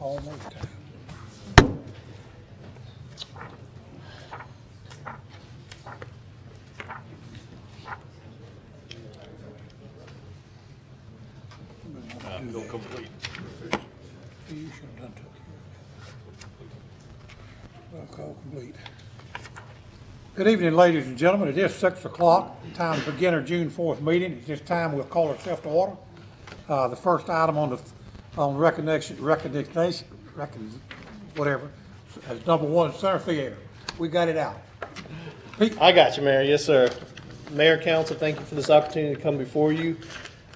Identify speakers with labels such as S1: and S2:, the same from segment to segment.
S1: Almost time.
S2: Feel complete.
S1: You should have done took care of that. Roll call complete. Good evening, ladies and gentlemen. It is 6 o'clock. Time to begin our June 4th meeting. At this time, we'll call ourselves to order. The first item on whatever, as number one, Center Theater. We got it out. Pete?
S3: I got you, Mayor. Yes, sir. Mayor, Council, thank you for this opportunity to come before you.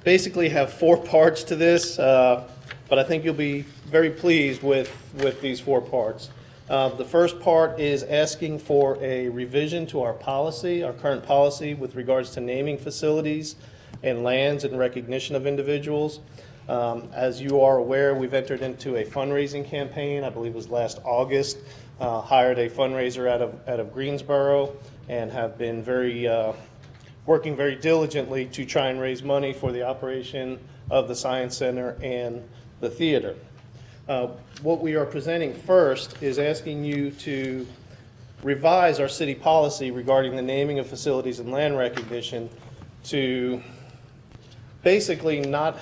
S3: Basically have four parts to this, but I think you'll be very pleased with these four parts. The first part is asking for a revision to our policy, our current policy with regards to naming facilities and lands in recognition of individuals. As you are aware, we've entered into a fundraising campaign, I believe it was last August, hired a fundraiser out of Greensboro, and have been working very diligently to try and raise money for the operation of the Science Center and the theater. What we are presenting first is asking you to revise our city policy regarding the naming of facilities and land recognition to basically not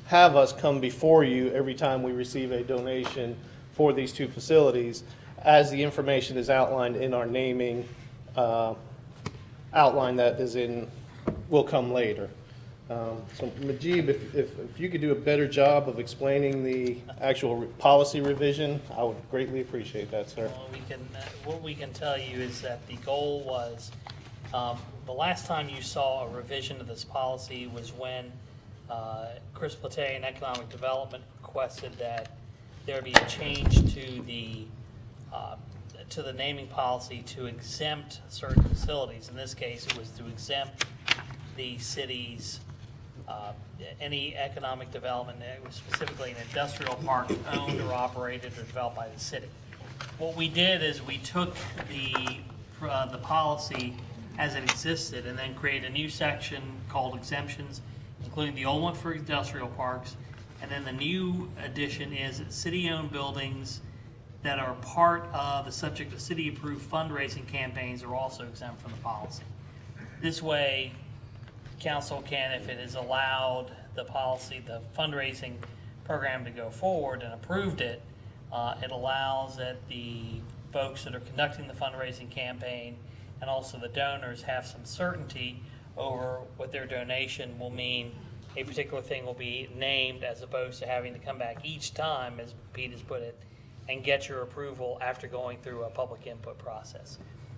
S3: have us come before you every time we receive a donation for these two facilities, as the information is outlined in our naming outline that will come later. So Majib, if you could do a better job of explaining the actual policy revision, I would greatly appreciate that, sir.
S4: Well, what we can tell you is that the goal was, the last time you saw a revision of this policy was when Chris Platte in Economic Development requested that there be a change to the naming policy to exempt certain facilities. In this case, it was to exempt the city's any economic development, specifically an industrial park owned or operated or developed by the city. What we did is we took the policy as it existed and then created a new section called exemptions, including the old one for industrial parks, and then the new addition is that city-owned buildings that are part of the subject of city-approved fundraising campaigns are also exempt from the policy. This way, council can, if it is allowed the policy, the fundraising program to go forward and approved it, it allows that the folks that are conducting the fundraising campaign and also the donors have some certainty over what their donation will mean. A particular thing will be named, as opposed to having to come back each time, as Pete has put it, and get your approval after going through a public input process.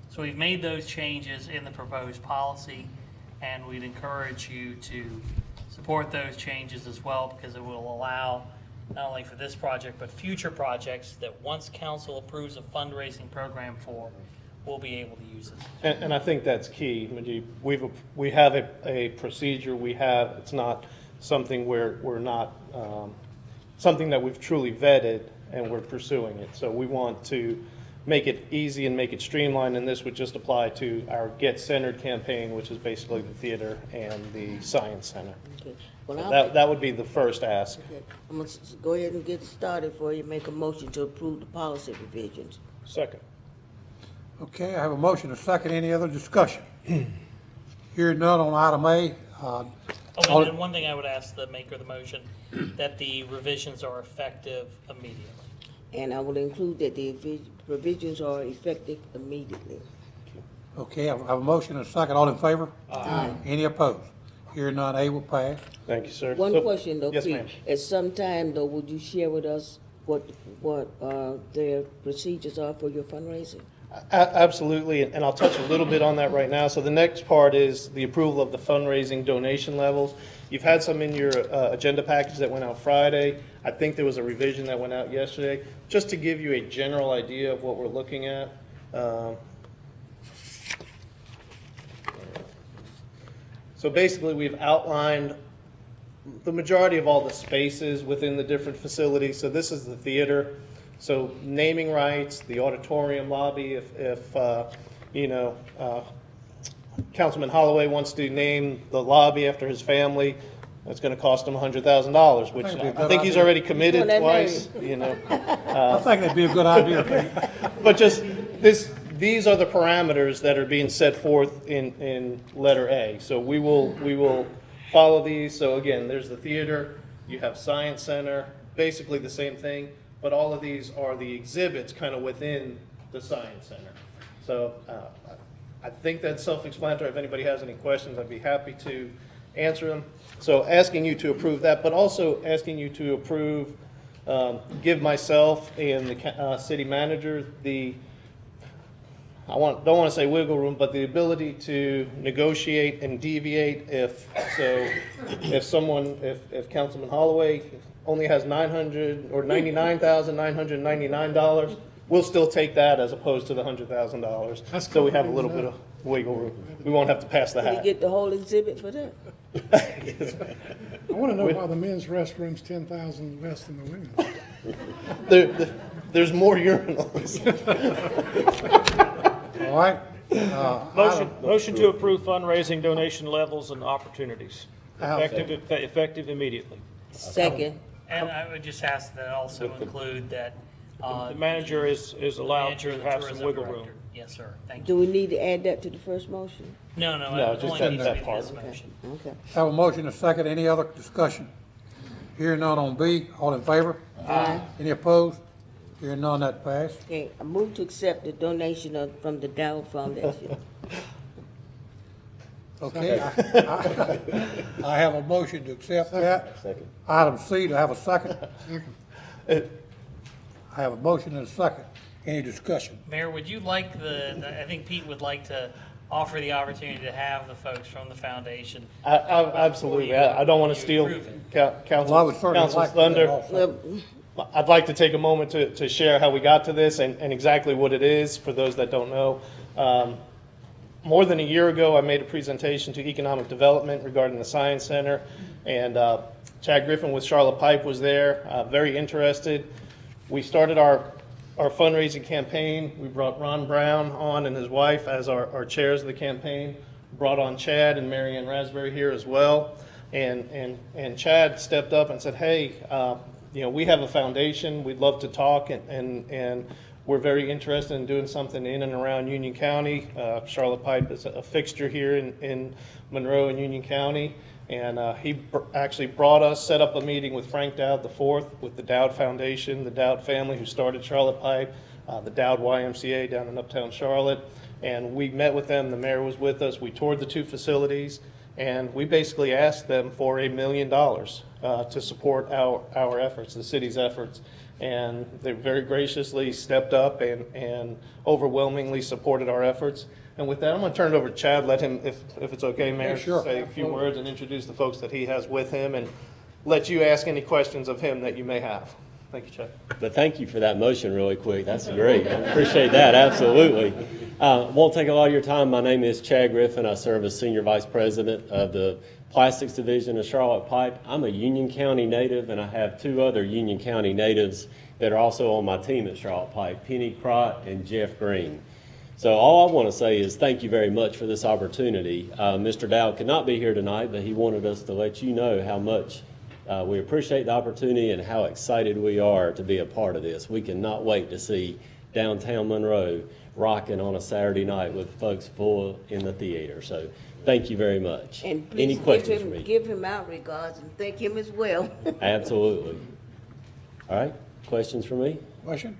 S4: So we've made those changes in the proposed policy, and we'd encourage you to support those changes as well, because it will allow not only for this project but future projects that once council approves a fundraising program for, we'll be able to use it.
S3: And I think that's key, Majib. We have a procedure. It's not something we're not something that we've truly vetted and we're pursuing it. So we want to make it easy and make it streamlined, and this would just apply to our Get Centered campaign, which is basically the theater and the Science Center.
S5: Okay. Well,
S3: So that would be the first ask.
S5: okay. I'm going to go ahead and get started for you. Make a motion to approve the policy revisions.
S2: Second.
S1: Okay, I have a motion, a second. Any other discussion? Hearing none on item A.
S4: And then one thing I would ask the maker of the motion, that the revisions are effective immediately.
S5: And I will include that the revisions are effective immediately.
S1: Okay, I have a motion and a second. All in favor?
S5: Aye.
S1: Any opposed? Hearing none, A will pass.
S3: Thank you, sir.
S5: One question though,
S3: Yes,
S5: Pete.
S3: ma'am.
S5: At some time though, would you share with us what their procedures are for your fundraising?
S3: Absolutely, and I'll touch a little bit on that right now. So the next part is the approval of the fundraising donation levels. You've had some in your agenda package that went out Friday. I think there was a revision that went out yesterday. Just to give you a general idea of what we're looking at. So basically, we've outlined the majority of all the spaces within the different facilities. So this is the theater. So naming rights, the auditorium lobby, if Councilman Holloway wants to name the lobby after his family, It's going to cost him $100,000, which
S1: That'd be a
S3: I
S1: good
S3: think he's
S1: idea.
S3: already committed
S5: Doing that
S3: twice, you know.
S1: I think that'd be a good idea, Pete.
S3: But just these are the parameters that are being set forth in letter A. So we will follow these. So again, there's the theater, you have Science Center, basically the same thing, but all of these are the exhibits kind of within the Science Center. So I think that's self-explanatory. If anybody has any questions, I'd be happy to answer them. So asking you to approve that, but also asking you to approve, give myself and the city manager don't want to say wiggle room, but the ability to negotiate and deviate if Councilman Holloway only has $900 or $99,999, we'll still take that as opposed to the $100,000. So we have a little bit of wiggle room. We won't have to pass the
S5: Can you
S3: hat.
S5: get the whole exhibit for that?
S2: I want to know why the men's restroom's 10,000 less than the women's.
S3: There's more urinals.
S1: All right?
S6: Motion to approve fundraising donation levels and opportunities, effective immediately.
S5: Second.
S4: And I would just ask that also include that.
S6: The manager is allowed
S4: manager
S6: to
S4: and
S6: have some
S4: tourism
S6: wiggle
S4: director.
S6: room.
S4: Yes, sir. Thank you.
S5: Do we need to add that to the first motion?
S4: No,
S3: No,
S4: it
S3: just
S4: only
S3: that-
S4: needs
S3: that
S4: to be
S3: part.
S4: this motion.
S5: Okay.
S1: Have a motion and a second. Any other discussion? Hearing none on B. All in favor?
S5: Aye.
S1: Any opposed? Hearing none, that passed.
S5: Okay, I move to accept the donation from the Dow Foundation.
S1: Okay. I have a motion to accept that.
S3: Second.
S1: Item C, do I have a second? I have a motion and a second. Any discussion?
S4: Mayor, would you like I think Pete would like to offer the opportunity to have the folks from the foundation.
S3: Absolutely. I don't want to steal
S4: Approve it.
S1: Well, I
S3: Council's
S1: would certainly like that
S3: thunder.
S1: also.
S5: Well,
S3: I'd like to take a moment to share how we got to this and exactly what it is for those that don't know. More than a year ago, I made a presentation to Economic Development regarding the Science Center, and Chad Griffin with Charlotte Pipe was there, very interested. We started our fundraising campaign. We brought Ron Brown on and his wife as our chairs of the campaign, brought on Chad and Marianne Raspberry here as well, and Chad stepped up and said, hey, we have a foundation, we'd love to talk, and we're very interested in doing something in and around Union County. Charlotte Pipe is a fixture here in Monroe and Union County. And he actually brought us, set up a meeting with Frank Dowd IV, with the Dowd Foundation, the Dowd family who started Charlotte Pipe, the Dowd YMCA down in Uptown Charlotte. And we met with them, the mayor was with us, we toured the two facilities, and we basically asked them for $1 million to support our efforts, the city's efforts. And they very graciously stepped up and overwhelmingly supported our efforts. And with that, I'm going to turn it over to Chad, let him, if it's okay, Mayor,
S1: Yeah, sure.
S3: say a few words and introduce the folks that he has with him and let you ask any questions of him that you may have. Thank you, Chad.
S7: But thank you for that motion really quick. That's great. I appreciate that, absolutely. Won't take a lot of your time. My name is Chad Griffin. I serve as Senior Vice President of the Plastics Division of Charlotte Pipe. I'm a Union County native, and I have two other Union County natives that are also on my team at Charlotte Pipe, Penny Crott and Jeff Green. So all I want to say is thank you very much for this opportunity. Mr. Dowd could not be here tonight, but he wanted us to let you know how much we appreciate the opportunity and how excited we are to be a part of this. We cannot wait to see downtown Monroe rocking on a Saturday night with folks full in the theater. So thank you very much.
S5: and
S7: Any
S5: please
S7: questions for me?
S5: give him our regards and thank him as well.
S7: Absolutely. All right, questions for me?
S1: Question?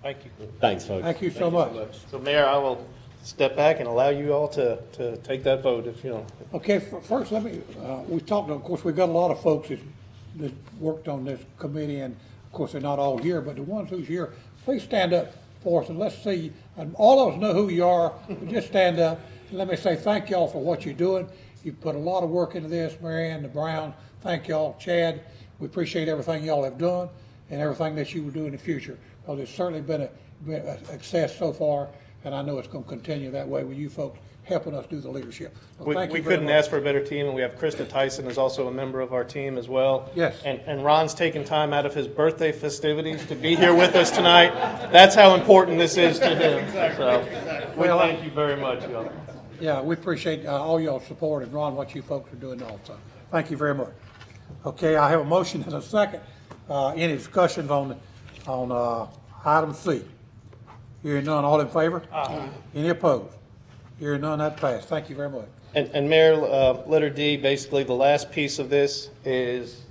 S6: Thank you.
S7: Thanks, folks.
S1: Thank you so much.
S3: So Mayor, I will step back and allow you all to take that vote if you don't.
S1: Okay, first, let me, we talked, of course, we've got a lot of folks that worked on this committee, and of course, they're not all here, but the ones who's here, please stand up for us and let's see, and all of us know who you are, but just stand up and let me say thank y'all for what you're doing. You've put a lot of work into this, Marianne, the Brown, thank y'all, Chad. We appreciate everything y'all have done and everything that you will do in the future. Well, it's certainly been a success so far, and I know it's going to continue that way with you folks helping us do the leadership. Well, thank
S3: We
S1: you very
S3: couldn't
S1: much.
S3: ask for a better team, and we have Krista Tyson is also a member of our team as well.
S1: Yes.
S3: And Ron's taken time out of his birthday festivities to be here with us tonight. That's how important this is to him. So we
S1: Well,
S3: thank you very much, y'all.
S1: Yeah, we appreciate all y'all's support, and Ron, what you folks are doing also. Thank you very much. Okay, I have a motion and a second. Any discussions on item C? Hearing none, all in favor? Aye. Any opposed? Hearing none, that passed. Thank you very much.
S3: And Mayor, letter D, basically the last piece of this is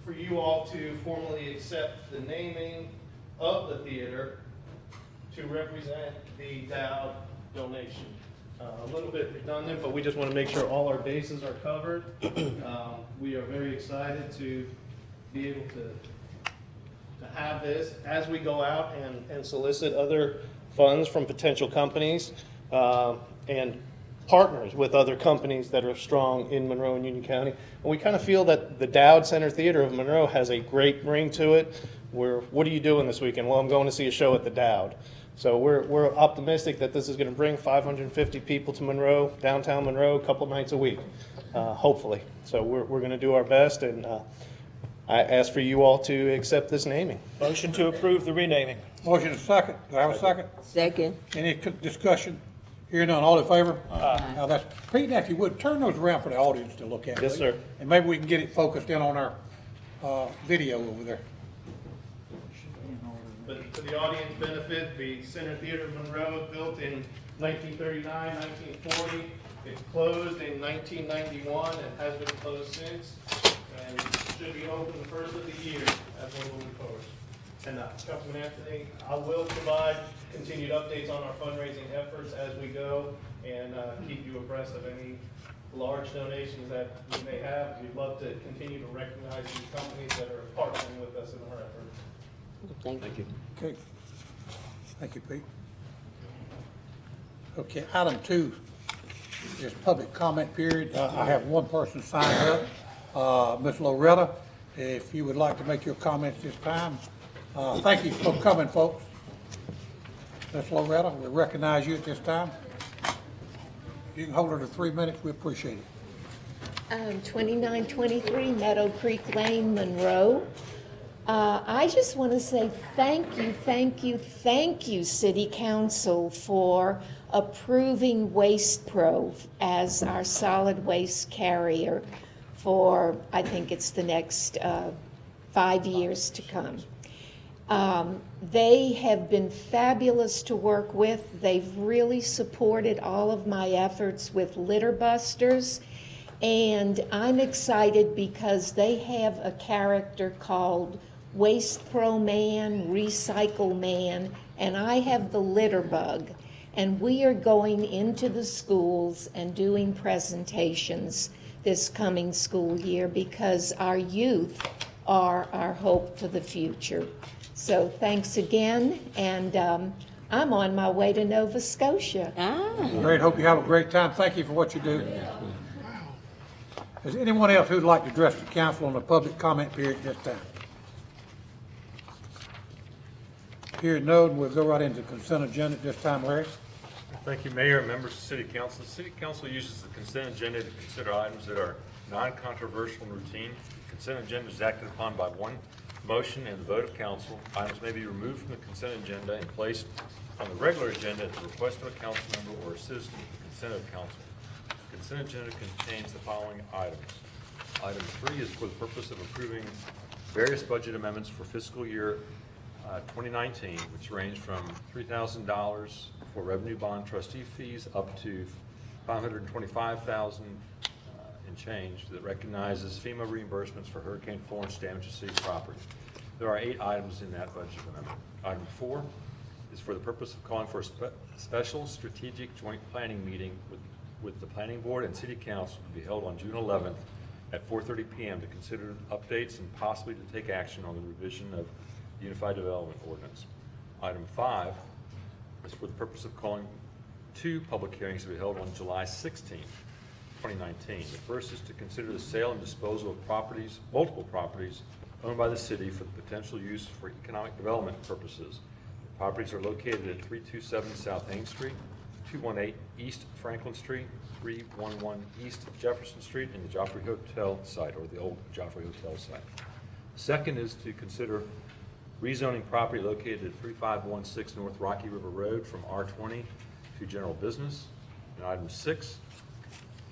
S3: for you all to formally accept the naming of the theater to represent the Dowd donation. A little bit redundant, but we just want to make sure all our bases are covered. We are very excited to be able to have this as we go out and solicit other funds from potential companies and partners with other companies that are strong in Monroe and Union County. And we kind of feel that the Dowd Center Theater of Monroe has a great ring to it. What are you doing this weekend? Well, I'm going to see a show at the Dowd. So we're optimistic that this is going to bring 550 people to Monroe, downtown Monroe, a couple nights a week, hopefully. So we're going to do our best, and I ask for you all to accept this naming.
S6: Motion to approve the renaming.
S1: Motion and second. Do I have a second?
S5: Second.
S1: Any discussion? Hearing none, all in favor? Now that's, Pete, if you would, turn those around for the audience to look at.
S3: Yes,
S1: please.
S3: sir.
S1: And maybe we can get it focused in on our video over there.
S3: But for the audience benefit, the Center Theater of Monroe, built in 1939, 1940. It closed in 1991 and has been closed since, and should be open the first of the year as we're moving forward. And Councilman Anthony, I will provide continued updates on our fundraising efforts as we go, and keep you abreast of any large donations that we may have. We'd love to continue to recognize these companies that are partnering with us in our efforts.
S5: Thank you.
S1: Okay. Thank you, Pete. Okay, item 2 is public comment period. I have one person signed up, Ms. Loretta. If you would like to make your comments this time. Thank you for coming, folks. Ms. Loretta, we recognize you at this time. You can hold her to 3 minutes. We appreciate it.
S8: 2923 Meadow Creek Lane, Monroe. I just want to say thank you, City Council, for approving Waste Pro as our solid waste carrier for, I think it's the next 5 years to come. They have been fabulous to work with. They've really supported all of my efforts with litter busters. And I'm excited because they have a character called Waste Pro Man, Recycle Man, and I have the litter bug. And we are going into the schools and doing presentations this coming school year because our youth are our hope for the future. So thanks again, and I'm on my way to Nova Scotia.
S1: Great, hope you have a great time. Thank you for what you do. Is anyone else who'd like to address the council on the public comment period this time? Hearing none, we'll go right into the consent agenda at this time, Larry.
S9: Thank you, Mayor and members of the City Council. The City Council uses the consent agenda to consider items that are non-controversial and routine. The consent agenda is acted upon by one motion and the vote of council. Items may be removed from the consent agenda and placed on the regular agenda at the request of a council member or a citizen with the consent of council. The consent agenda contains the following items. Item 3 is for the purpose of approving various budget amendments for fiscal year 2019, which range from $3,000 for revenue bond trustee fees up to $525,000 and change that recognizes FEMA reimbursements for Hurricane Florence damage to city property. There are 8 items in that budget amendment. Item 4 is for the purpose of calling for a special strategic joint planning meeting with the Planning Board and City Council to be held on June 11th at 4:30 p.m. to consider updates and possibly to take action on the revision of the Unified Development Ordinance. Item 5 is for the purpose of calling 2 public hearings to be held on July 16th, 2019. The first is to consider the sale and disposal of properties, multiple properties owned by the city for the potential use for economic development purposes. The properties are located at 327 South Haines Street, 218 East Franklin Street, 311 East Jefferson Street, and the Joffrey Hotel site, or the old Joffrey Hotel site. The second is to consider rezoning property located at 3516 North Rocky River Road from R20 to general business. And item 6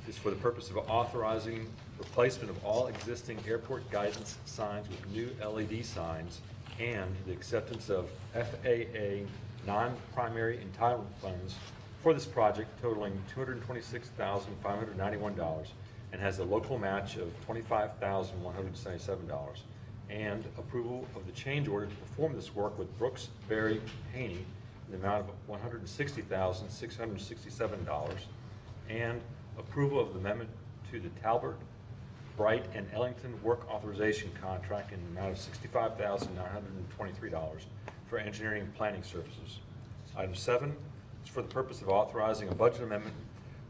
S9: is for the purpose of authorizing replacement of all existing airport guidance signs with new LED signs, and the acceptance of FAA non-primary entitlement funds for this project totaling $226,591 and has a local match of $25,177, and approval of the change order to perform this work with Brooks Berry Haney in the amount of $160,667, and approval of the amendment to the Talbot, Bright, and Ellington work authorization contract in the amount of $65,923 for engineering and planning services. Item 7 is for the purpose of authorizing a budget amendment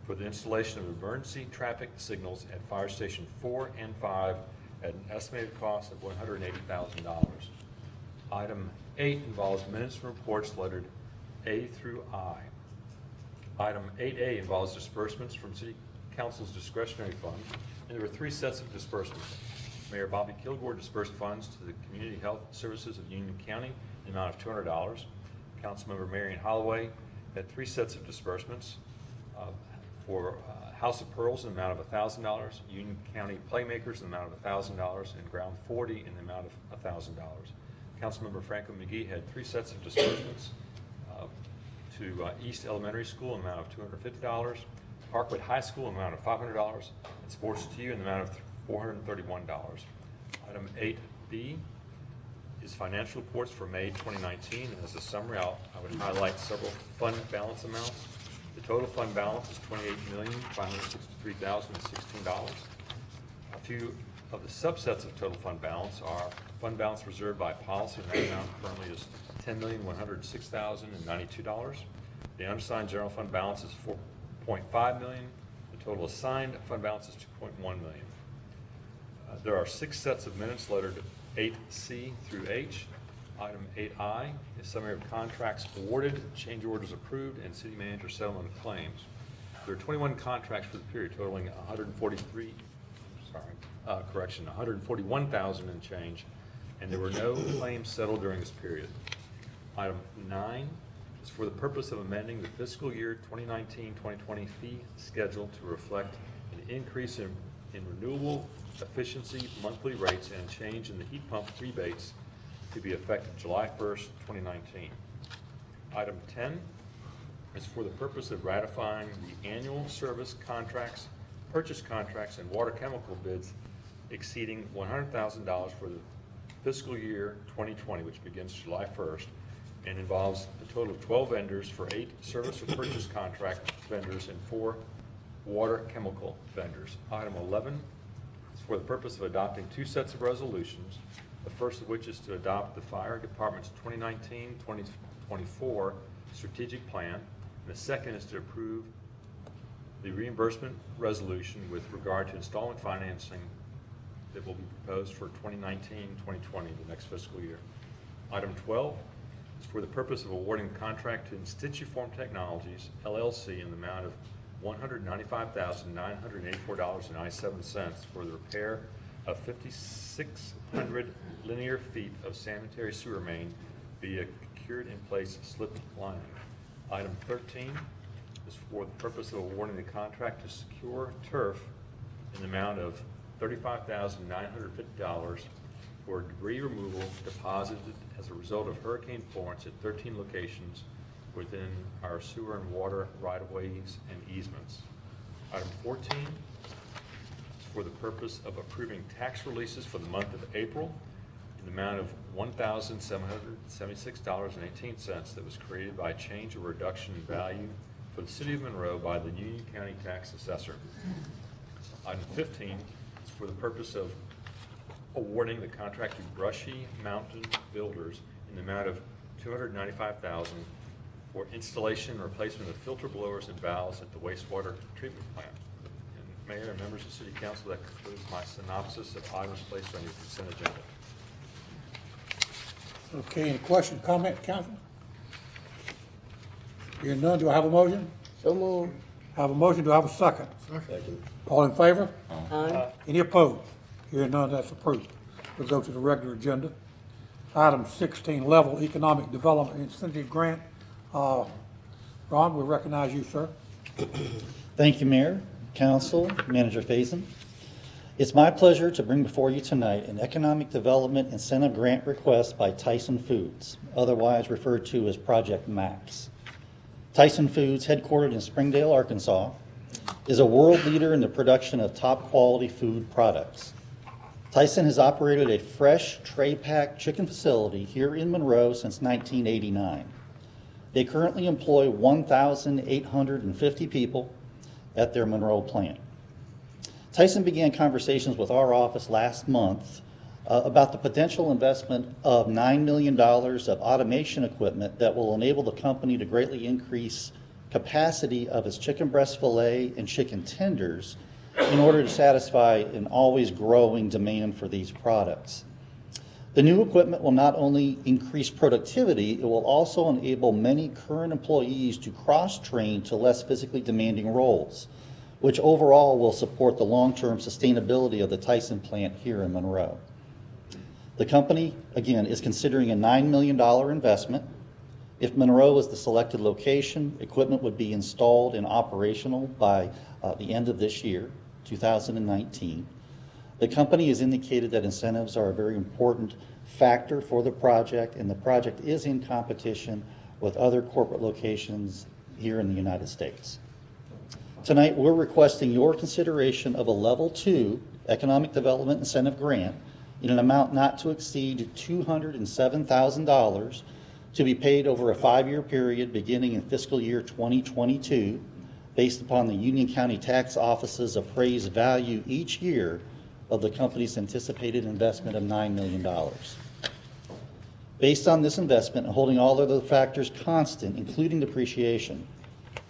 S9: for the installation of emergency traffic signals at Fire Station 4 and 5 at an estimated cost of $180,000. Item 8 involves minutes and reports lettered A through I. Item 8A involves disbursements from City Council's discretionary fund, and there were 3 sets of disbursements. Mayor Bobby Kilgore dispersed funds to the Community Health Services of Union County in the amount of $200. Councilmember Marion Holloway had 3 sets of disbursements for House of Pearls in the amount of $1,000, Union County Playmakers in the amount of $1,000, and Ground 40 in the amount of $1,000. Councilmember Franco McGee had 3 sets of disbursements to East Elementary School in the amount of $250, Parkwood High School in the amount of $500, and Sports to You in the amount of $431. Item 8B is financial reports for May 2019. And as a summary, I would highlight several fund balance amounts. The total fund balance is $28,563,016. A few of the subsets of total fund balance are fund balance reserved by policy, and that amount currently is $10,106,092. The unassigned general fund balance is $4.5 million. The total assigned fund balance is $2.1 million. There are 6 sets of minutes lettered 8C through H. Item 8I is summary of contracts awarded, change orders approved, and city manager settlement of claims. There are 21 contracts for the period totaling $141,000 and change, and there were no claims settled during this period. Item 9 is for the purpose of amending the fiscal year 2019-2020 fee schedule to reflect an increase in renewable efficiency monthly rates and change in the heat pump rebates to be effective July 1st, 2019. Item 10 is for the purpose of ratifying the annual service contracts, purchase contracts, and water chemical bids exceeding $100,000 for the fiscal year 2020, which begins July 1st, and involves a total of 12 vendors for 8 service or purchase contract vendors and 4 water chemical vendors. Item 11 is for the purpose of adopting 2 sets of resolutions, the first of which is to adopt the Fire Department's 2019-2024 strategic plan, and the second is to approve the reimbursement resolution with regard to installment financing that will be proposed for 2019-2020, the next fiscal year. Item 12 is for the purpose of awarding the contract to Instituform Technologies, LLC, in the amount of $195,984.97 for the repair of 5,600 linear feet of sanitary sewer main via cured in place slip lining. Item 13 is for the purpose of awarding the contract to secure turf in the amount of $35,950 for debris removal deposited as a result of Hurricane Florence at 13 locations within our sewer and water right-of-ways and easements. Item 14 is for the purpose of approving tax releases for the month of April in the amount of $1,776.18 that was created by change or reduction in value for the city of Monroe by the Union County Tax Assessor. Item 15 is for the purpose of awarding the contract to Brushy Mountain Builders in the amount of $295,000 for installation and replacement of filter blowers and valves at the wastewater treatment plant. And Mayor and members of City Council, that concludes my synopsis of items placed on your consent agenda.
S1: Okay, any question, comment, council? Hearing none, do I have a motion?
S5: So moved.
S1: Have a motion, do I have a second?
S2: Second.
S1: All in favor?
S5: Aye.
S1: Any opposed? Hearing none, that's approved. We'll go to the regular agenda. Item 16, level economic development incentive grant. Ron, we recognize you, sir.
S10: Thank you, Mayor, Council, Manager Faison. It's my pleasure to bring before you tonight an Economic Development Incentive Grant request by Tyson Foods, otherwise referred to as Project Max. Tyson Foods, headquartered in Springdale, Arkansas, is a world leader in the production of top-quality food products. Tyson has operated a fresh tray-packed chicken facility here in Monroe since 1989. They currently employ 1,850 people at their Monroe plant. Tyson began conversations with our office last month about the potential investment of $9 million of automation equipment that will enable the company to greatly increase capacity of its chicken breast fillet and chicken tenders in order to satisfy an always growing demand for these products. The new equipment will not only increase productivity, it will also enable many current employees to cross-train to less physically demanding roles, which overall will support the long-term sustainability of the Tyson plant here in Monroe. The company, again, is considering a $9 million investment. If Monroe is the selected location, equipment would be installed and operational by the end of this year, 2019. The company has indicated that incentives are a very important factor for the project, and the project is in competition with other corporate locations here in the United States. Tonight, we're requesting your consideration of a Level 2 Economic Development Incentive Grant in an amount not to exceed $207,000 to be paid over a 5-year period beginning in fiscal year 2022, based upon the Union County Tax Office's appraised value each year of the company's anticipated investment of $9 million. Based on this investment and holding all other factors constant, including depreciation,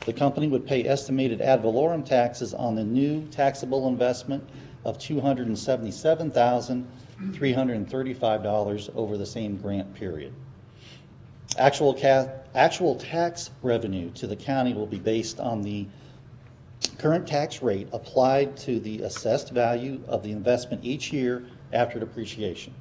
S10: the company would pay estimated ad valorem taxes on the new taxable investment of $277,335 over the same grant period. Actual tax revenue to the county will be based on the current tax rate applied to the assessed value of the investment each year after depreciation.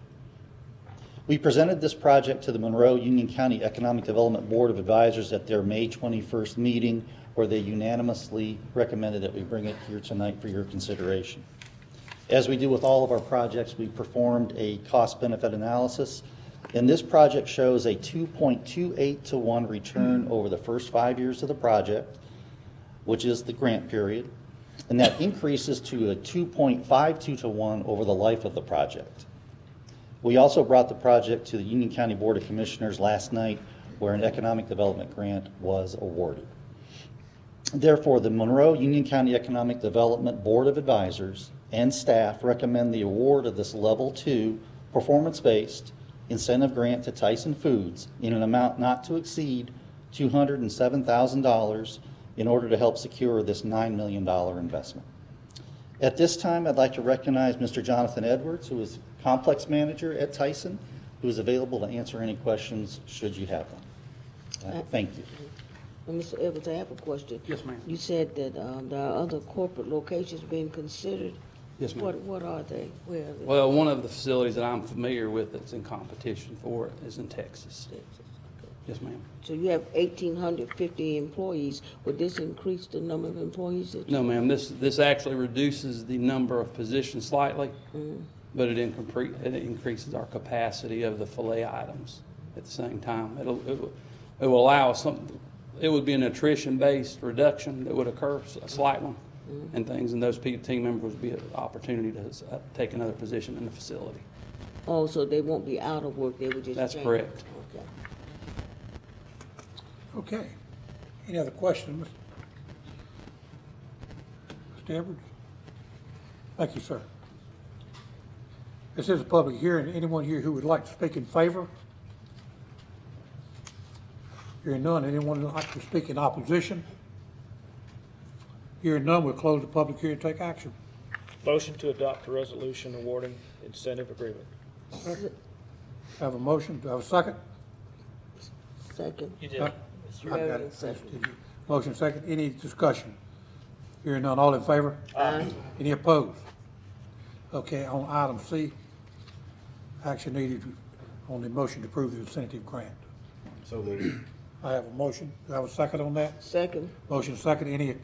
S10: We presented this project to the Monroe Union County Economic Development Board of Advisors at their May 21st meeting, where they unanimously recommended that we bring it here tonight for your consideration. As we do with all of our projects, we performed a cost-benefit analysis, and this project shows a 2.28 to 1 return over the first 5 years of the project, which is the grant period, and that increases to a 2.52 to 1 over the life of the project. We also brought the project to the Union County Board of Commissioners last night, where an economic development grant was awarded. Therefore, the Monroe Union County Economic Development Board of Advisors and staff recommend the award of this Level 2 performance-based incentive grant to Tyson Foods in an amount not to exceed $207,000 in order to help secure this $9 million investment. At this time, I'd like to recognize Mr. Jonathan Edwards, who is Complex Manager at Tyson, who is available to answer any questions should you have them. Thank you.
S5: Mr. Edwards, I have a question.
S11: Yes, ma'am.
S5: You said that there are other corporate locations being considered.
S11: Yes, ma'am.
S5: What are they? Where are they?
S11: Well, one of the facilities that I'm familiar with that's in competition for it is in Texas. Yes, ma'am.
S5: So you have 1,850 employees. Would this increase the number of employees that you?
S11: No, ma'am. This actually reduces the number of positions slightly, but it increases our capacity of the fillet items at the same time. It will allow something. It would be an attrition-based reduction that would occur, a slight one, and things, and those team members would be an opportunity to take another position in the facility.
S5: Oh, so they won't be out of work, they would just
S11: That's
S5: change.
S11: correct.
S5: Okay.
S1: Okay. Any other questions? Mr. Edwards? Thank you, sir. This is a public hearing. Anyone here who would like to speak in favor? Hearing none. Anyone who would like to speak in opposition? Hearing none, we'll close the public hearing and take action.
S6: Motion to adopt a resolution awarding incentive agreement.
S1: Have a motion. Do I have a second?
S5: Second.
S4: You did.
S1: I
S4: Mr.
S1: got
S5: Very
S1: it.
S5: second.
S1: Motion second. Any discussion? Hearing none. All in favor?
S5: Aye.
S1: Any opposed? Okay, on item C, action needed on the motion to approve the incentive grant.
S9: So moved.
S1: I have a motion. Do I have a second on that?
S5: Second.
S1: Motion second. Any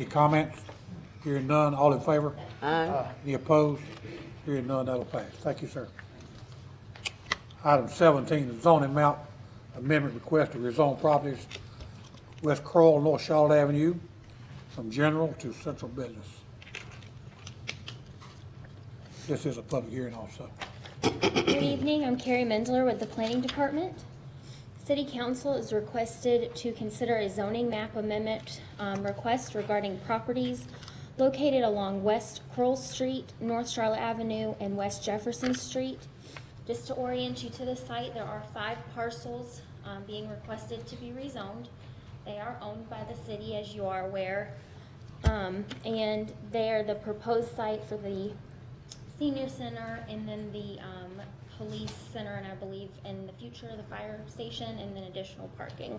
S1: comments? Hearing none, all in favor?
S5: Aye.
S1: Any opposed? Hearing none, that'll pass. Thank you, sir. Item 17, the zoning map amendment request to rezone properties West Crowell, North Charlotte Avenue from general to central business. This is a public hearing also.
S12: Good evening, I'm Carrie Mendler with the Planning Department. City Council is requested to consider a zoning map amendment request regarding properties located along West Crowell Street, North Charlotte Avenue, and West Jefferson Street. Just to orient you to the site, there are 5 parcels being requested to be rezoned. They are owned by the city, as you are aware, and they are the proposed site for the senior center, and then the police center, and I believe in the future the fire station, and then additional parking.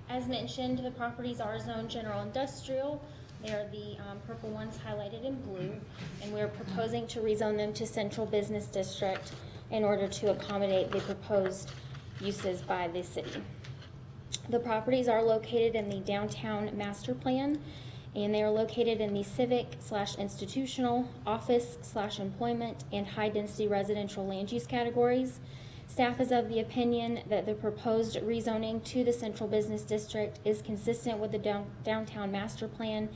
S12: As mentioned, the properties are zoned general industrial. They are the purple ones highlighted in blue, and we're proposing to rezone them to central business district in order to accommodate the proposed uses by the city. The properties are located in the downtown master plan, and they are located in the civic/institutional, office/employment, and high-density residential land use categories. Staff is of the opinion that the proposed rezoning to the central business district is consistent with the downtown master plan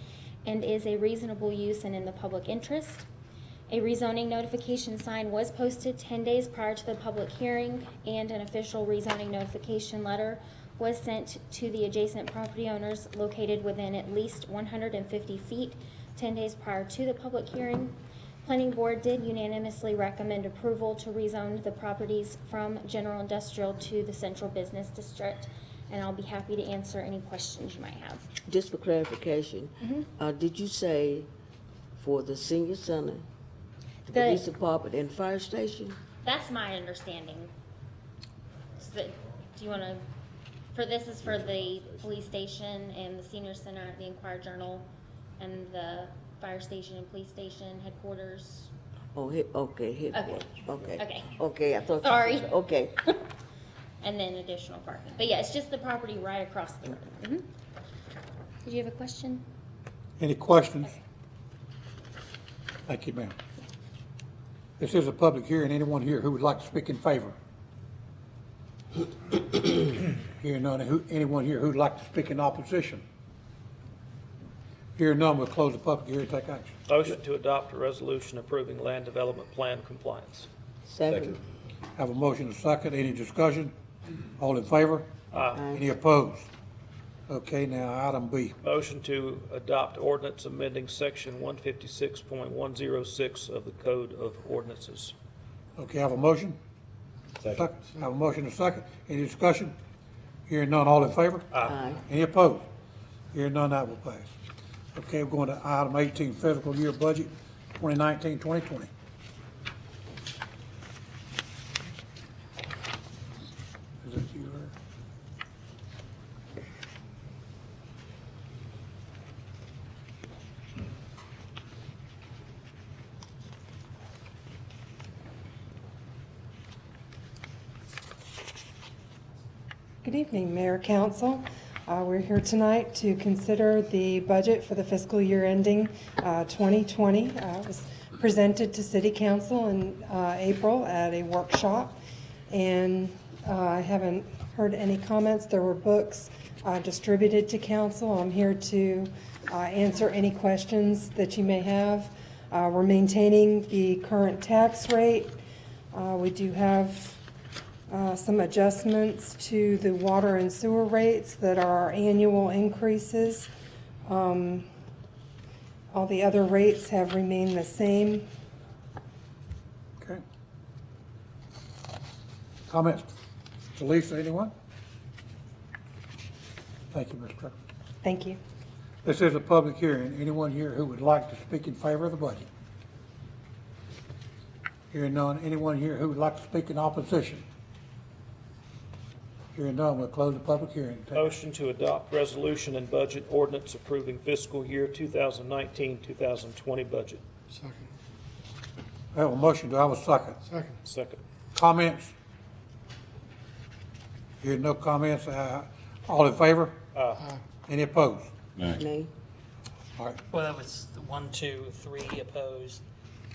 S12: and is a reasonable use and in the public interest. A rezoning notification sign was posted 10 days prior to the public hearing, and an official rezoning notification letter was sent to the adjacent property owners located within at least 150 feet 10 days prior to the public hearing. Planning Board did unanimously recommend approval to rezone the properties from general industrial to the central business district, and I'll be happy to answer any questions you might have.
S5: Just for clarification, did you say for the senior center, the police department, and fire station?
S12: That's my understanding. So, do you want to, this is for the police station and the senior center, the Enquirer Journal, and the fire station and police station headquarters.
S5: Oh, okay, headquarters.
S12: Okay.
S5: Okay, I thought.
S12: Sorry.
S5: Okay.
S12: And then additional parking. But yeah, it's just the property right across the road. Did you have a question?
S1: Any questions? Thank you, ma'am. This is a public hearing. Anyone here who would like to speak in favor? Hearing none. Anyone here who'd like to speak in opposition? Hearing none, we'll close the public hearing and take action.
S6: Motion to adopt a resolution approving land development plan compliance.
S5: Second.
S1: Have a motion and a second. Any discussion? All in favor?
S6: Aye.
S1: Any opposed? Okay, now item B.
S6: Motion to adopt ordinance amending section 156.106 of the Code of Ordinances.
S1: Okay, have a motion? Second. Have a motion and a second. Any discussion? Hearing none, all in favor?
S5: Aye.
S1: Any opposed? Hearing none, that will pass. Okay, we're going to item 18, fiscal year budget 2019-2020. Is that you, Larry?
S13: Good evening, Mayor, Council. We're here tonight to consider the budget for the fiscal year ending 2020. It was presented to City Council in April at a workshop, and I haven't heard any comments. There were books distributed to Council. I'm here to answer any questions that you may have. We're maintaining the current tax rate. We do have some adjustments to the water and sewer rates that are our annual increases. All the other rates have remained the same.
S1: Okay. Comments? To Lisa, anyone? Thank you, Ms. Clerk.
S13: Thank you.
S1: This is a public hearing. Anyone here who would like to speak in favor of the budget? Hearing none. Anyone here who would like to speak in opposition? Hearing none, we'll close the public hearing.
S6: Motion to adopt resolution and budget ordinance approving fiscal year 2019-2020 budget.
S2: Second.
S1: I have a motion. Do I have a second?
S2: Second.
S6: Second.
S1: Comments? Hearing no comments, all in favor?
S6: Aye.
S1: Any opposed?
S5: Nay.
S1: All right,
S4: Well, that was 1, 2, 3 opposed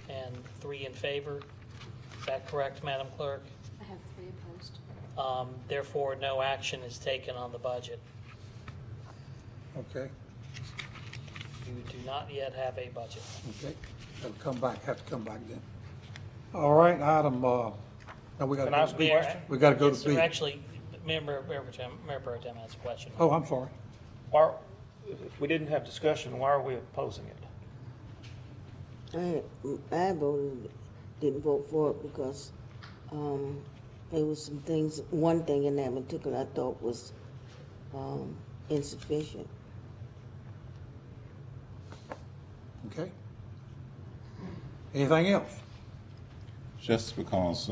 S4: and 3 in favor. Is that correct, Madam Clerk?
S12: I have 3 opposed.
S4: Therefore, no action is taken on the budget.
S1: okay,
S4: You do not yet have a budget.
S1: okay. That'll come back, have to come back then. All right, item, now we
S6: Can I
S1: gotta
S6: ask
S1: go
S6: a
S1: to B.
S6: question?
S1: We gotta go
S4: Yes,
S1: to
S4: sir.
S1: B.
S4: Actually, Mayor Pro Tem has a question.
S1: Oh, I'm sorry.
S6: Why, if we didn't have discussion, why are we opposing it?
S5: I didn't vote for it because, there was some things, one thing in that particular I thought was, insufficient.
S1: Okay. Anything else?
S14: Just because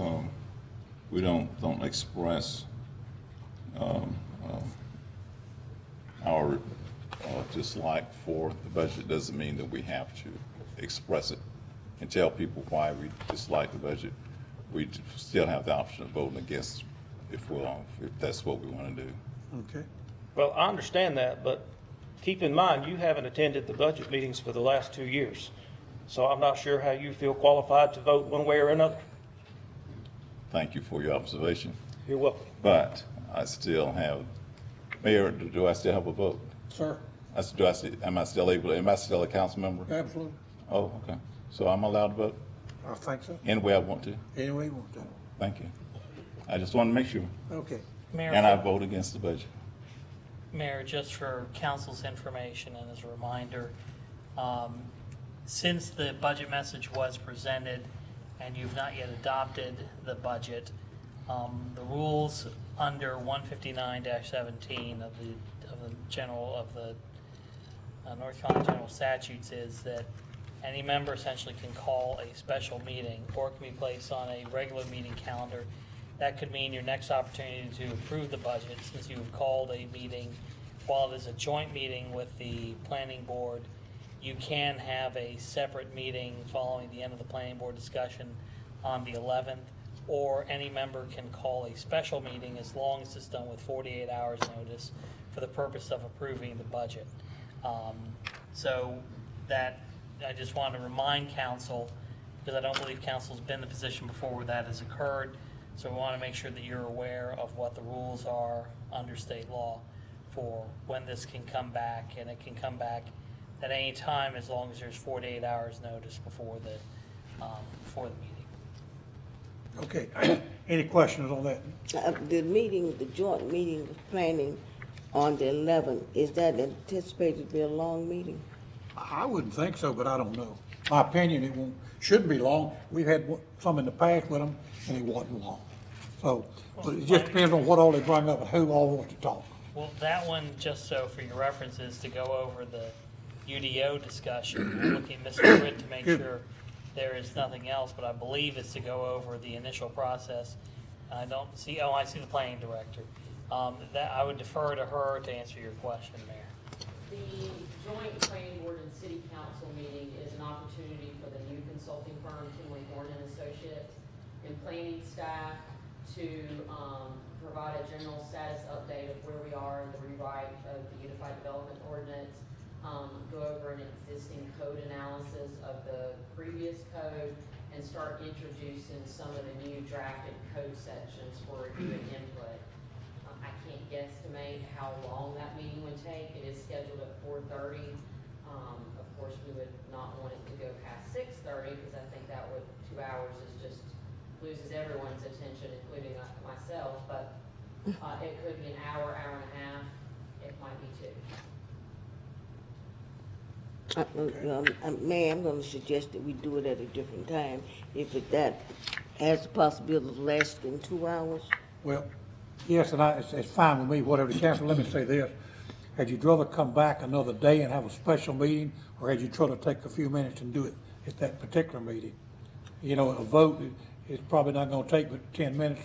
S14: we don't express our dislike for the budget doesn't mean that we have to express it and tell people why we dislike the budget. We still have the option of voting against if that's what we want to do.
S1: Okay.
S6: Well, I understand that, but keep in mind, you haven't attended the budget meetings for the last 2 years. So I'm not sure how you feel qualified to vote one way or another.
S14: Thank you for your observation.
S6: You're welcome.
S14: But I still have, Mayor, do I still have a vote?
S1: Sir?
S14: Am I still a council member?
S1: Absolutely.
S14: Oh, okay. So I'm allowed to vote
S1: I think so.
S14: any way I want to?
S1: Any way you want to.
S14: Thank you. I just want to make sure.
S1: Okay.
S4: Mayor,
S14: And I vote against the budget.
S4: Mayor, just for council's information and as a reminder, since the budget message was presented and you've not yet adopted the budget, the rules under 159-17 of the North Carolina General Statutes is that any member essentially can call a special meeting or it can be placed on a regular meeting calendar. That could mean your next opportunity to approve the budget, since you have called a meeting, while it is a joint meeting with the planning board, you can have a separate meeting following the end of the planning board discussion on the 11th, or any member can call a special meeting as long as it's done with 48 hours notice for the purpose of approving the budget. So that, I just want to remind council, because I don't believe council's been in the position before where that has occurred. So we want to make sure that you're aware of what the rules are under state law for when this can come back, and it can come back at any time as long as there's 48 hours notice before the meeting.
S1: Okay. Any questions on that?
S5: The joint meeting of planning on the 11th, is that anticipated to be a long meeting?
S1: I wouldn't think so, but I don't know. My opinion, it shouldn't be long. We've had some in the past with them, and it wasn't long. So, but it just depends on what all they bring up and who all wants to talk.
S4: Well, that one, just so for your reference, is to go over the UDO discussion. I'm looking at Mr. Britt to make sure there is nothing else, but I believe it's to go over the initial process. I don't see, I see the planning director. That I would defer to her to answer your question, Mayor.
S15: The joint planning board and city council meeting is an opportunity for the new consulting firm, Tinley Horn and Associates, and planning staff to provide a general status update of where we are in the rewrite of the Unified Development Ordinance, go over an existing code analysis of the previous code, and start introducing some of the new drafted code sections for review and input. I can't guesstimate how long that meeting would take. It is scheduled at 4:30. Of course, we would not want it to go past 6:30 because I think that would, 2 hours is just loses everyone's attention, including myself. But it could be an hour, hour and a half. It might be 2.
S5: Mayor, I'm going to suggest that we do it at a different time. If that has the possibility of less than 2 hours.
S1: Well, yes, and it's fine with me, whatever the council. Let me say this. Had you rather come back another day and have a special meeting, or had you try to take a few minutes and do it at that particular meeting? You know, a vote is probably not going to take but 10 minutes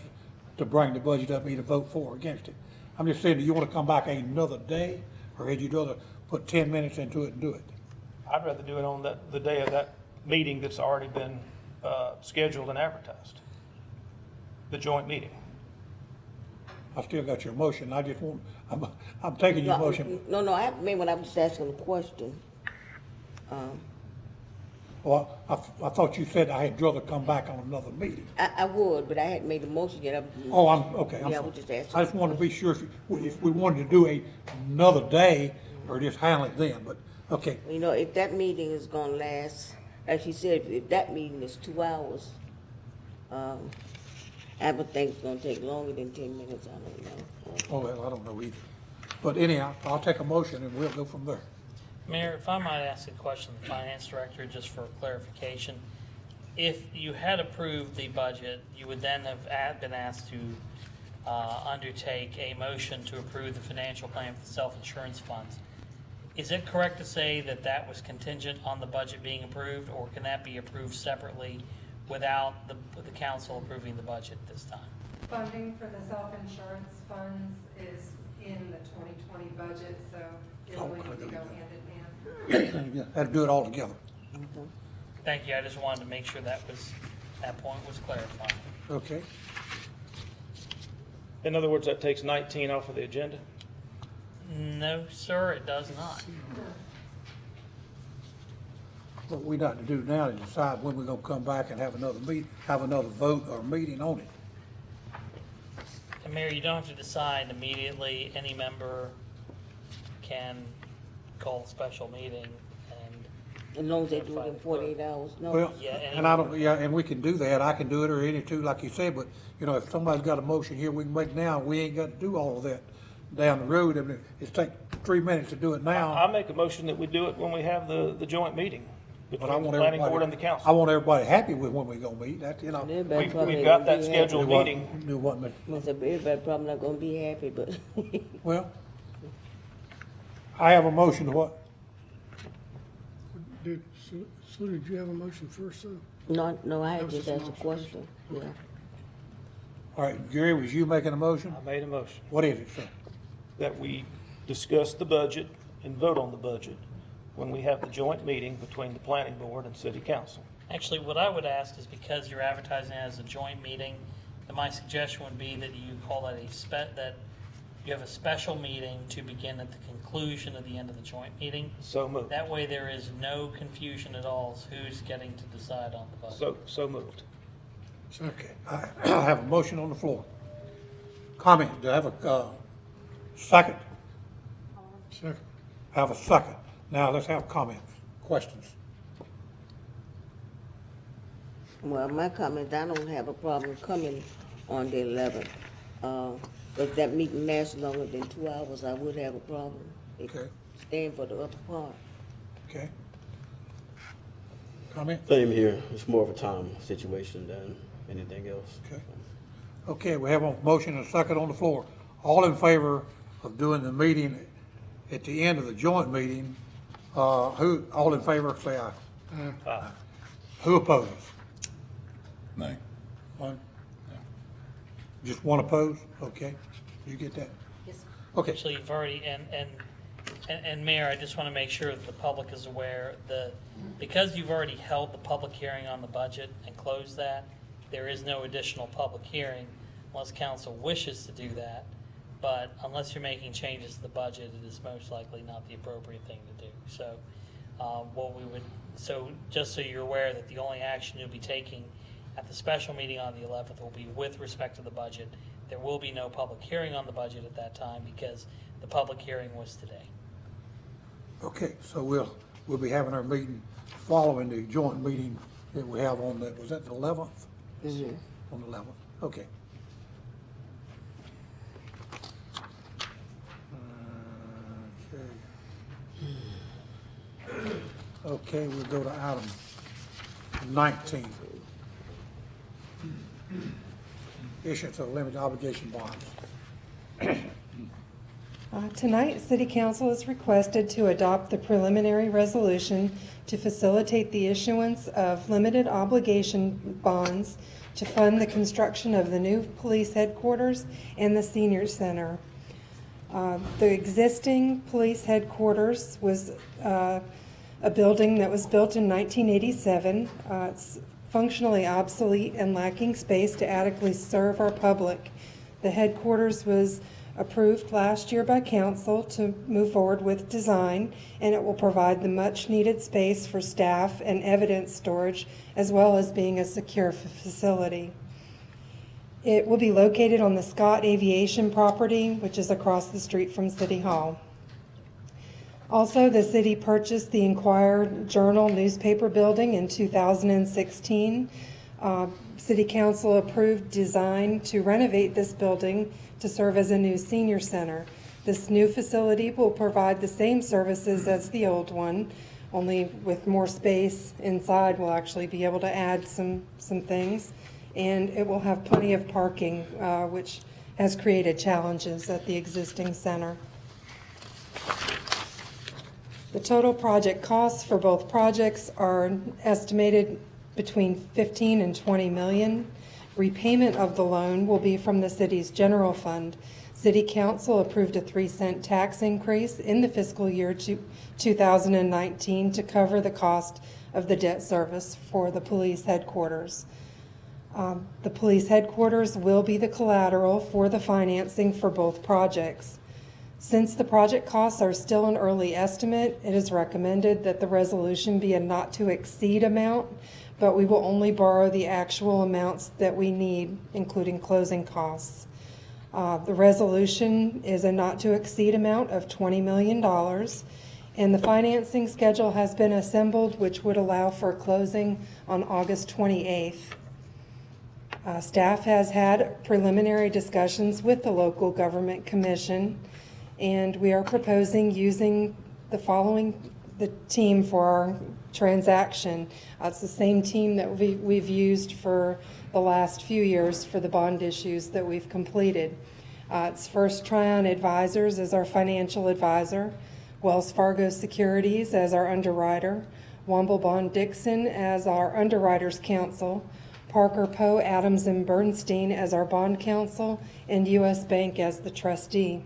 S1: to bring the budget up, either vote for or against it. I'm just saying, do you want to come back another day, or had you rather put 10 minutes into it and do it?
S6: I'd rather do it on the day of that meeting that's already been scheduled and advertised, the joint meeting.
S1: I still got your motion. I just want, I'm taking your motion.
S5: No, I mean, when I was asking a question,
S1: Well, I thought you said I had rather come back on another meeting.
S5: I would, but I hadn't made a motion yet.
S1: Oh, okay. I'm
S5: Yeah, I
S1: sorry.
S5: was just asking.
S1: I just wanted to be sure if we wanted to do another day or just handle it then, but, okay.
S5: You know, if that meeting is gonna last, like she said, if that meeting is 2 hours, I would think it's gonna take longer than 10 minutes, I don't know.
S1: Oh, well, I don't know either. But anyhow, I'll take a motion and we'll go from there.
S4: Mayor, if I might ask a question of the finance director, just for clarification. If you had approved the budget, you would then have been asked to undertake a motion to approve the financial plan for the self-insurance funds. Is it correct to say that that was contingent on the budget being approved, or can that be approved separately without the council approving the budget this time?
S13: Funding for the self-insurance funds is in the 2020 budget, so it'll need to go hand in hand.
S1: Yeah, had to do it all together.
S4: Thank you. I just wanted to make sure that point was clarified.
S1: Okay.
S6: In other words, that takes 19 off of the agenda?
S4: No, sir, it does not.
S1: What we got to do now is decide when we're gonna come back and have another vote or meeting on it.
S4: And Mayor, you don't have to decide immediately. Any member can call a special meeting and.
S5: As long as they do it in 48 hours, no.
S1: Well,
S4: Yeah,
S1: and I don't, yeah, and we can do that. I can do it or any two, like you said, but, you know, if somebody's got a motion here we can make now, we ain't got to do all of that down the road. I mean, it's take 3 minutes to do it now.
S6: I make a motion that we do it when we have the joint meeting
S1: But I
S6: between the
S1: want
S6: planning board and
S1: everybody,
S6: the
S1: I
S6: council.
S1: want everybody happy with when we gonna meet. That's, you know.
S5: Everybody probably
S6: We've got
S5: ain't
S6: that
S5: gonna be
S6: scheduled
S1: Do what-
S6: meeting.
S1: Do what, Mr.
S5: happy. I said, everybody probably not gonna be happy, but
S1: Well, I have a motion to what?
S2: Sue, did you have a motion first, though?
S5: no, I
S2: That
S5: had
S2: was
S5: just
S2: just a
S5: asked a
S2: motion.
S5: question, yeah.
S1: All right, Gary, was you making a motion?
S6: I made a motion
S1: What is it, sir?
S6: that we discuss the budget and vote on the budget when we have the joint meeting between the planning board and city council.
S4: Actually, what I would ask is, because you're advertising it as a joint meeting, then my suggestion would be that you call that that you have a special meeting to begin at the conclusion of the end of the joint meeting.
S6: So moved.
S4: That way there is no confusion at all as who's getting to decide on the budget.
S6: So moved.
S1: Okay, I have a motion on the floor. Comment, do I have a, second?
S2: Second.
S1: Have a second. Now, let's have comments, questions.
S5: Well, my comment, I don't have a problem coming on the 11th. If that meeting lasts longer than 2 hours, I would have a problem.
S1: Okay.
S5: Staying for the upper part.
S1: Okay. Comment?
S16: Same here. It's more of a time situation than anything else.
S1: Okay. Okay, we have a motion and a second on the floor. All in favor of doing the meeting at the end of the joint meeting, all in favor, say aye. Who opposes?
S14: Nay.
S1: One? Just one opposed? Okay. You get that?
S4: Yes.
S1: Okay.
S4: Actually, you've already, and Mayor, I just want to make sure that the public is aware that because you've already held the public hearing on the budget and closed that, there is no additional public hearing unless council wishes to do that. But unless you're making changes to the budget, it is most likely not the appropriate thing to do. So, so just so you're aware that the only action you'll be taking at the special meeting on the 11th will be with respect to the budget. There will be no public hearing on the budget at that time because the public hearing was today.
S1: Okay, so we'll be having our meeting following the joint meeting that we have on that, was that the 11th?
S5: Mm-hmm.
S1: On the 11th, okay. Okay, we'll go to item 19. Issuance of limited obligation bonds.
S13: Tonight, City Council is requested to adopt the preliminary resolution to facilitate the issuance of limited obligation bonds to fund the construction of the new police headquarters and the senior center. The existing police headquarters was a building that was built in 1987. It's functionally obsolete and lacking space to adequately serve our public. The headquarters was approved last year by council to move forward with design, and it will provide the much-needed space for staff and evidence storage, as well as being a secure facility. It will be located on the Scott Aviation property, which is across the street from City Hall. Also, the city purchased the Enquirer Journal newspaper building in 2016. City Council approved design to renovate this building to serve as a new senior center. This new facility will provide the same services as the old one, only with more space inside. We'll actually be able to add some things, and it will have plenty of parking, which has created challenges at the existing center. The total project costs for both projects are estimated between 15 and 20 million. Repayment of the loan will be from the city's general fund. City Council approved a 3-cent tax increase in the fiscal year 2019 to cover the cost of the debt service for the police headquarters. The police headquarters will be the collateral for the financing for both projects. Since the project costs are still an early estimate, it is recommended that the resolution be a not-to-exceed amount, but we will only borrow the actual amounts that we need, including closing costs. The resolution is a not-to-exceed amount of $20 million, and the financing schedule has been assembled, which would allow for closing on August 28th. Staff has had preliminary discussions with the local government commission, and we are proposing using the team for our transaction. It's the same team that we've used for the last few years for the bond issues that we've completed. It's First Tryon Advisors as our financial advisor, Wells Fargo Securities as our underwriter, Womble Bond Dixon as our underwriters counsel, Parker Poe Adams and Bernstein as our bond counsel, and U.S. Bank as the trustee.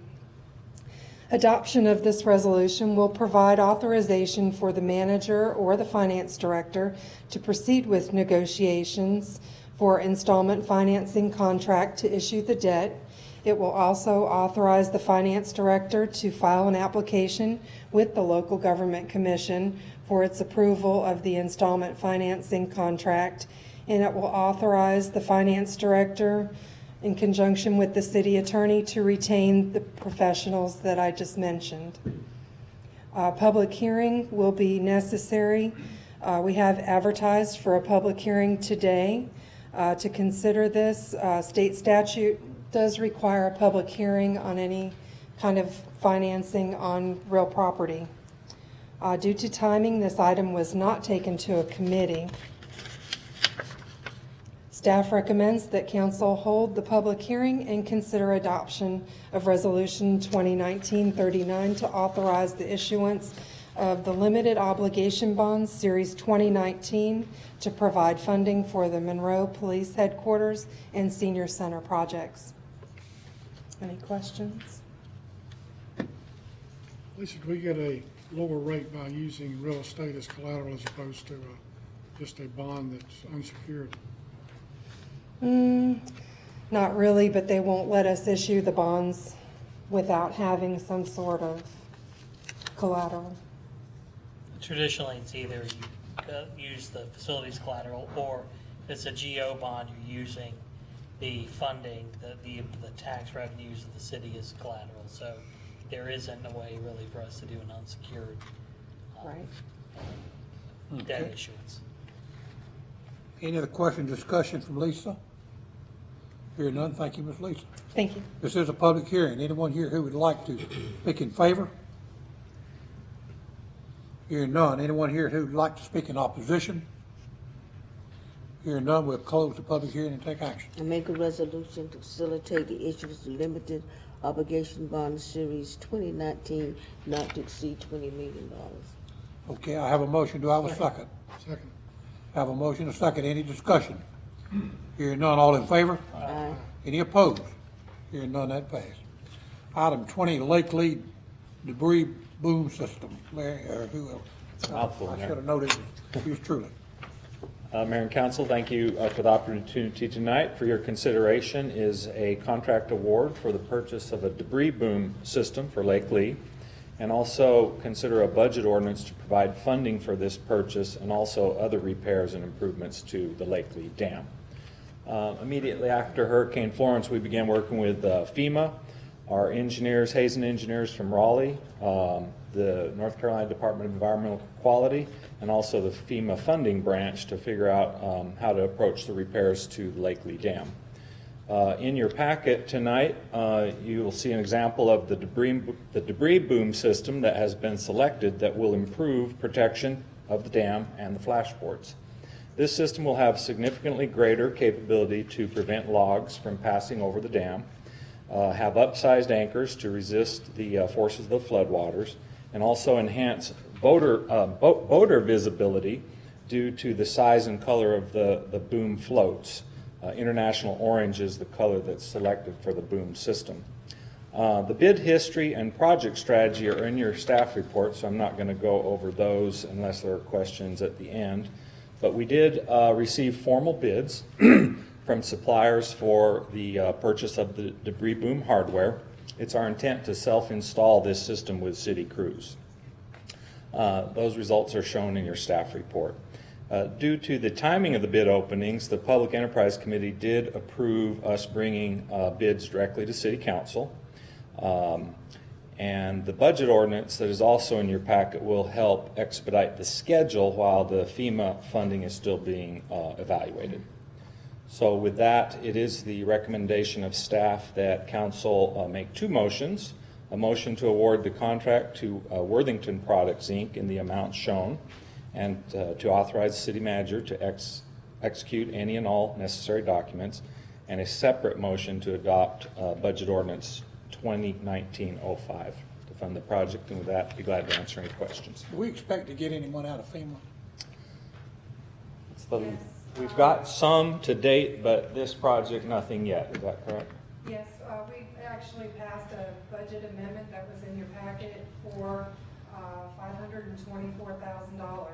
S13: Adoption of this resolution will provide authorization for the manager or the finance director to proceed with negotiations for installment financing contract to issue the debt. It will also authorize the finance director to file an application with the local government commission for its approval of the installment financing contract, and it will authorize the finance director in conjunction with the city attorney to retain the professionals that I just mentioned. Public hearing will be necessary. We have advertised for a public hearing today to consider this. State statute does require a public hearing on any kind of financing on real property. Due to timing, this item was not taken to a committee. Staff recommends that council hold the public hearing and consider adoption of Resolution 2019-39 to authorize the issuance of the limited obligation bonds Series 2019 to provide funding for the Monroe Police Headquarters and Senior Center projects. Any questions?
S2: Lisa, do we get a lower rate by using real estate as collateral as opposed to just a bond that's unsecured?
S13: Not really, but they won't let us issue the bonds without having some sort of collateral.
S4: Traditionally, it's either you use the facilities collateral, or if it's a GO bond, you're using the funding, the tax revenues of the city as collateral. So there isn't a way really for us to do an unsecured debt issuance.
S1: Any other question, discussion from Lisa? Hearing none, thank you, Ms. Lisa.
S13: Thank you.
S1: This is a public hearing. Anyone here who would like to speak in favor? Hearing none. Anyone here who would like to speak in opposition? Hearing none, we'll close the public hearing and take action.
S5: I make a resolution to facilitate the issuance of limited obligation bond series 2019 not to exceed $20 million.
S1: Okay, I have a motion. Do I have a second?
S2: Second.
S1: I have a motion, a second. Any discussion? Hearing none, all in favor?
S5: Aye.
S1: Any opposed? Hearing none, that passed. Item 20, Lake Lead Debris Boom System. Larry, or who else? I should have noted yours truly.
S9: Mayor and Council, thank you for the opportunity tonight. For your consideration is a contract award for the purchase of a debris boom system for Lake Lee, and also consider a budget ordinance to provide funding for this purchase and also other repairs and improvements to the Lake Lee Dam. Immediately after Hurricane Florence, we began working with FEMA, our engineers, Hazen engineers from Raleigh, the North Carolina Department of Environmental Quality, and also the FEMA funding branch to figure out how to approach the repairs to the Lake Lee Dam. In your packet tonight, you will see an example of the debris boom system that has been selected that will improve protection of the dam and the flashboards. This system will have significantly greater capability to prevent logs from passing over the dam, have upsized anchors to resist the forces of the floodwaters, and also enhance boater visibility due to the size and color of the boom floats. International orange is the color that's selected for the boom system. The bid history and project strategy are in your staff report, so I'm not going to go over those unless there are questions at the end. But we did receive formal bids from suppliers for the purchase of the debris boom hardware. It's our intent to self-install this system with city crews. Those results are shown in your staff report. Due to the timing of the bid openings, the Public Enterprise Committee did approve us bringing bids directly to City Council. And the budget ordinance that is also in your packet will help expedite the schedule while the FEMA funding is still being evaluated. So with that, it is the recommendation of staff that Council make two motions. A motion to award the contract to Worthington Products, Inc. in the amount shown, and to authorize the city manager to execute any and all necessary documents, and a separate motion to adopt budget ordinance 2019-05 to fund the project. And with that, I'd be glad to answer any questions.
S1: Do we expect to get any money out of FEMA?
S9: We've got some to date, but this project, nothing yet. Is that correct?
S13: Yes, we actually passed a budget amendment that was in your packet for $524,000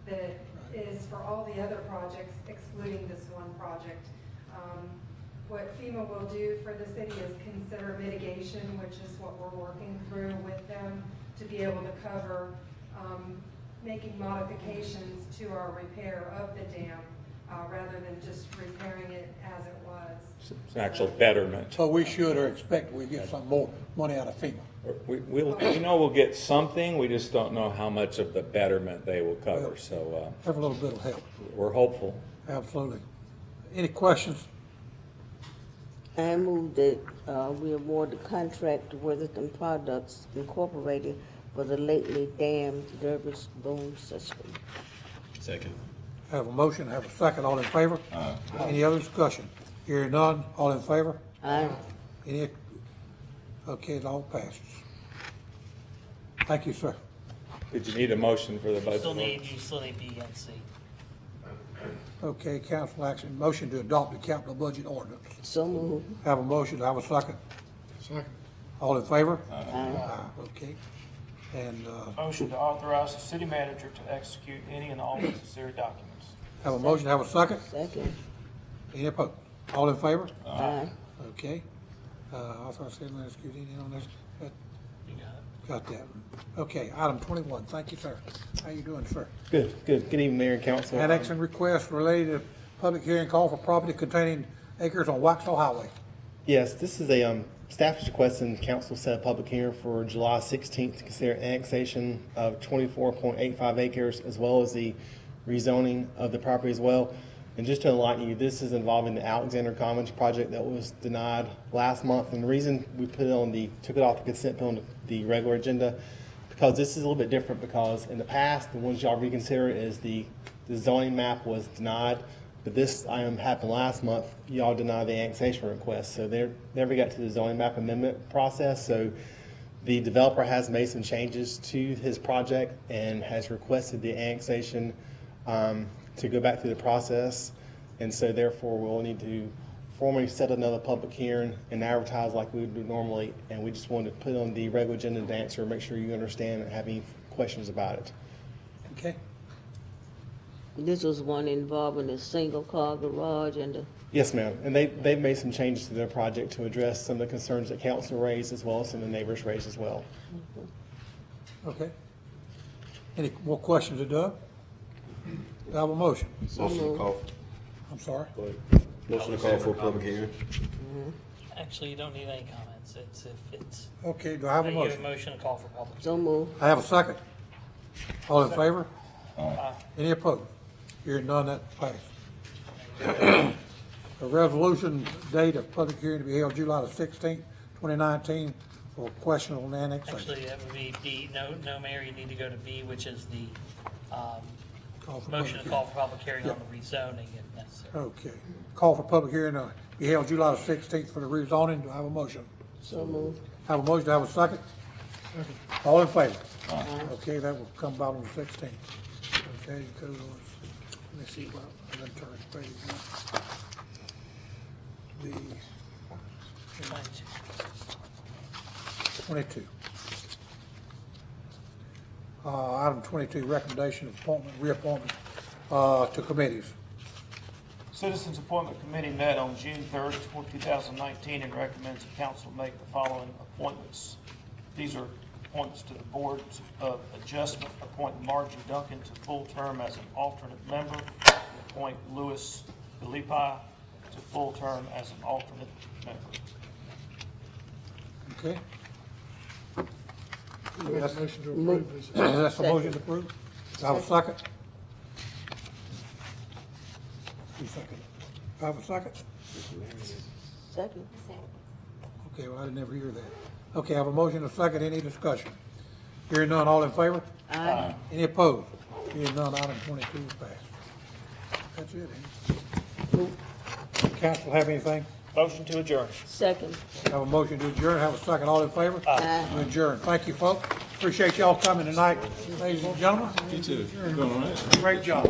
S13: that is for all the other projects excluding this one project. What FEMA will do for the city is consider mitigation, which is what we're working through with them to be able to cover making modifications to our repair of the dam rather than just repairing it as it was.
S9: It's an actual betterment.
S1: So we should or expect we get some more money out of FEMA.
S9: We know we'll get something. We just don't know how much of the betterment they will cover. So
S1: every little bit will help.
S9: We're hopeful.
S1: Absolutely. Any questions?
S5: I move that we award the contract to Worthington Products Incorporated for the Lake Lee Dam debris boom system.
S16: Second.
S1: Have a motion, have a second. All in favor? Any other discussion? Hearing none, all in favor?
S5: Aye.
S1: Any? Okay, it all passes. Thank you, sir.
S9: Did you need a motion for the budget?
S4: You still need B and C.
S1: Okay, council action, motion to adopt the capital budget ordinance.
S5: So moved.
S1: Have a motion, have a second.
S2: Second.
S1: All in favor?
S5: Aye.
S1: Okay. And
S6: Motion to authorize the city manager to execute any and all necessary documents.
S1: have a motion, have a second.
S5: Second.
S1: Any opposed? All in favor?
S5: Aye.
S1: Okay. Authorize city manager to execute any on this.
S4: You got it.
S1: Got that. Okay, item 21. Thank you, sir. How you doing, sir?
S17: Good. Good evening, Mayor and Council.
S1: Annex and request related to public hearing call for property containing acres on Waxhaw Highway.
S17: Yes, this is a staff is requesting council set a public hearing for July 16th to consider annexation of 24.85 acres as well as the rezoning of the property as well. And just to enlighten you, this is involving the Alexander Commons project that was denied last month. And the reason we took it off the consent bill on the regular agenda, because this is a little bit different, because in the past, the ones y'all reconsider is the zoning map was denied, but this item happened last month. Y'all denied the annexation request, so they never got to the zoning map amendment process. So the developer has made some changes to his project and has requested the annexation to go back through the process, and so therefore we'll need to formally set another public hearing and advertise like we would do normally, and we just wanted to put it on the regular agenda to answer, make sure you understand and have any questions about it.
S1: Okay.
S5: This was one involving a single-car garage and a,
S17: Yes, ma'am. And they've made some changes to their project to address some of the concerns that council raised as well as some of the neighbors raised as well.
S1: Okay. Any more questions of Doug? Do I have a motion?
S5: so moved.
S1: I'm sorry?
S16: Motion to call for a public hearing.
S4: Actually, you don't need any comments. It's if it's.
S1: Okay, do I have a
S4: You have
S1: motion?
S4: a motion to call for public.
S5: So moved.
S1: I have a second. All in favor? Any opposed? Hearing none, that passed. A resolution date of public hearing to be held July the 16th, 2019 for questionable annexation.
S4: Actually, that would be B. No, Mayor, you need to go to B, which is the
S1: Call for
S4: motion
S1: public
S4: to call for public hearing on
S1: Yeah.
S4: the rezoning if necessary.
S1: Okay. Call for public hearing to be held July the 16th for the rezoning. Do I have a motion?
S5: So moved.
S1: Have a motion, do I have a second? All in favor? Okay, that will come about on the 16th. Okay, go to, let me see what, I'm gonna turn the page now. The 22. Item 22, recommendation of appointment, reappointment, to committees.
S6: Citizens Appointment Committee met on June 3rd, 2019, and recommends the council make the following appointments. These are appointments to the Board of Adjustment. Appoint Margie Duncan to full term as an alternate member. Appoint Louis Philippi to full term as an alternate member.
S1: Okay?
S2: Make a motion to approve this.
S1: That's the motion to approve? Do I have a second? Who seconded? Do I have a second?
S5: Second.
S1: Okay, well, I didn't ever hear that. Okay, I have a motion, a second, any discussion? Hearing none, all in favor?
S5: Aye.
S1: Any opposed? Hearing none, item 22 is passed. That's it, ain't it? Council have anything?
S6: Motion to adjourn.
S5: Second.
S1: Have a motion to adjourn, have a second, all in favor?
S5: Aye.
S1: We adjourn. Thank you, folks. Appreciate y'all coming tonight, ladies and gentlemen.
S14: You too.
S1: Great job.